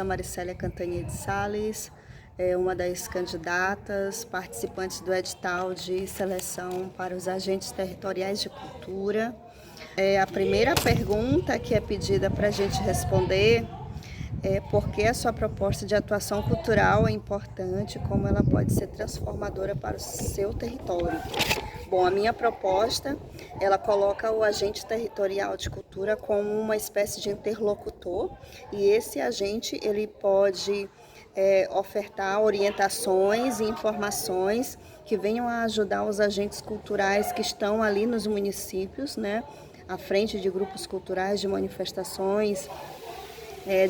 A Maricélia Cantanhede Sales é uma das candidatas participantes do edital de seleção para os agentes territoriais de cultura. A primeira pergunta que é pedida para a gente responder é por que a sua proposta de atuação cultural é importante, como ela pode ser transformadora para o seu território. Bom, a minha proposta, ela coloca o agente territorial de cultura como uma espécie de interlocutor, e esse agente ele pode ofertar orientações e informações que venham a ajudar os agentes culturais que estão ali nos municípios, né, à frente de grupos culturais, de manifestações,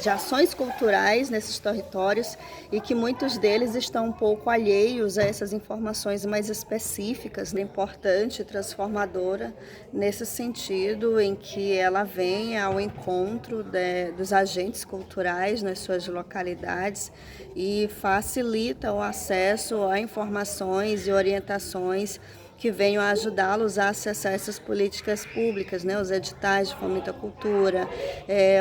de ações culturais nesses territórios, e que muitos deles estão um pouco alheios a essas informações mais específicas, importante, transformadora, nesse sentido em que ela vem ao encontro dos agentes culturais nas suas localidades e facilita o acesso a informações e orientações que venham a ajudá-los a acessar essas políticas públicas, né? Os editais de fomento à cultura,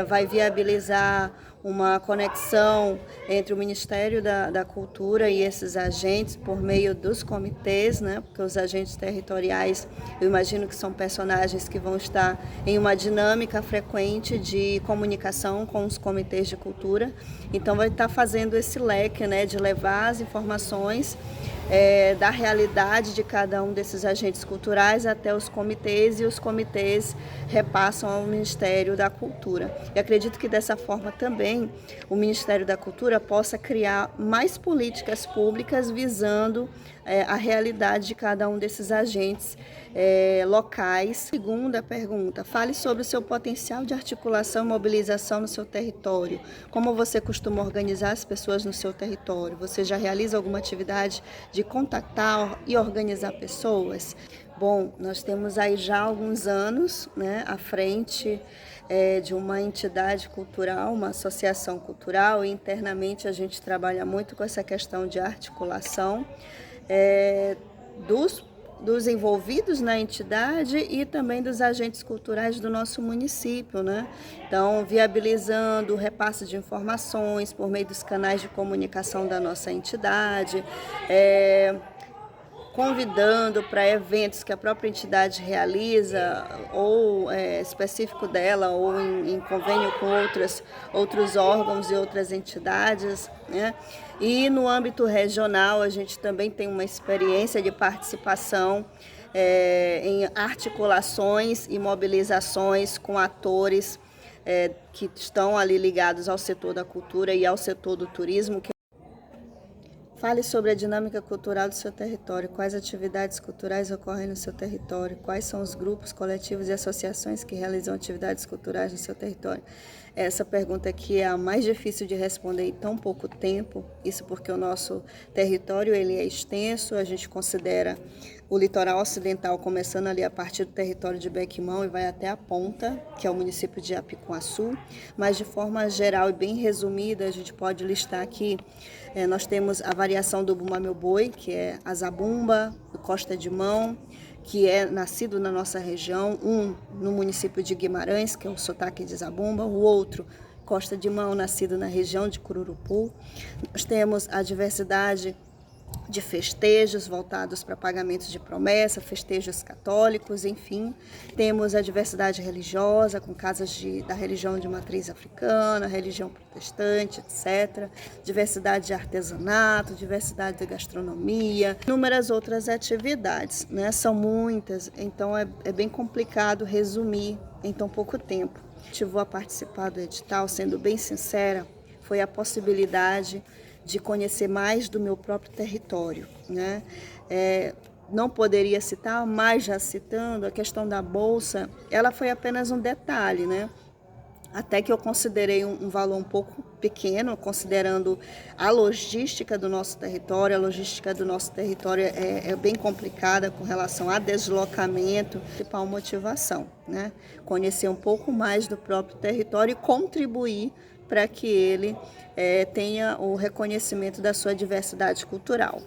vai viabilizar uma conexão entre o Ministério da Cultura e esses agentes por meio dos comitês, né? Porque os agentes territoriais, eu imagino que são personagens que vão estar em uma dinâmica frequente de comunicação com os comitês de cultura, então vai estar fazendo esse leque, né, de levar as informações da realidade de cada um desses agentes culturais até os comitês, e os comitês repassam ao Ministério da Cultura. E acredito que dessa forma também o Ministério da Cultura possa criar mais políticas públicas visando a realidade de cada um desses agentes locais. Segunda pergunta, fale sobre o seu potencial de articulação e mobilização no seu território. Como você costuma organizar as pessoas no seu território? Você já realiza alguma atividade de contactar e organizar pessoas? Bom, nós temos aí já alguns anos, né, à frente de uma entidade cultural, uma associação cultural, e internamente a gente trabalha muito com essa questão de articulação dos envolvidos na entidade e também dos agentes culturais do nosso município, né? Então, viabilizando o repasse de informações por meio dos canais de comunicação da nossa entidade, convidando para eventos que a própria entidade realiza, ou específico dela, ou em convênio com outros órgãos e outras entidades, né? E no âmbito regional, a gente também tem uma experiência de participação em articulações e mobilizações com atores que estão ali ligados ao setor da cultura e ao setor do turismo. Fale sobre a dinâmica cultural do seu território. Quais atividades culturais ocorrem no seu território? Quais são os grupos, coletivos e associações que realizam atividades culturais no seu território? Essa pergunta aqui é a mais difícil de responder em tão pouco tempo. Isso porque o nosso território ele é extenso. A gente considera o litoral ocidental começando ali a partir do território de Bequimão e vai até a Ponta, que é o município de Apicuaçu. Mas de forma geral e bem resumida, a gente pode listar aqui, nós temos a variação do Bumba Meu Boi, que é a Zabumba, do Costa de Mão, que é nascido na nossa região, um no município de Guimarães, que é o sotaque de Zabumba, o outro Costa de Mão, nascido na região de Cururupu. Nós temos a diversidade de festejos voltados para pagamentos de promessa, festejos católicos, enfim. Temos a diversidade religiosa, com casas da religião de matriz africana, religião protestante, etc. Diversidade de artesanato, diversidade de gastronomia, inúmeras outras atividades, né? São muitas, então é bem complicado resumir em tão pouco tempo. Motivou a participar do edital, sendo bem sincera, foi a possibilidade de conhecer mais do meu próprio território, né? Não poderia citar, mas já citando, a questão da bolsa, ela foi apenas um detalhe, né? Até que eu considerei um valor um pouco pequeno, considerando a logística do nosso território. A logística do nosso território é bem complicada com relação a deslocamento, principal motivação, né? Conhecer um pouco mais do próprio território e contribuir para que ele tenha o reconhecimento da sua diversidade cultural.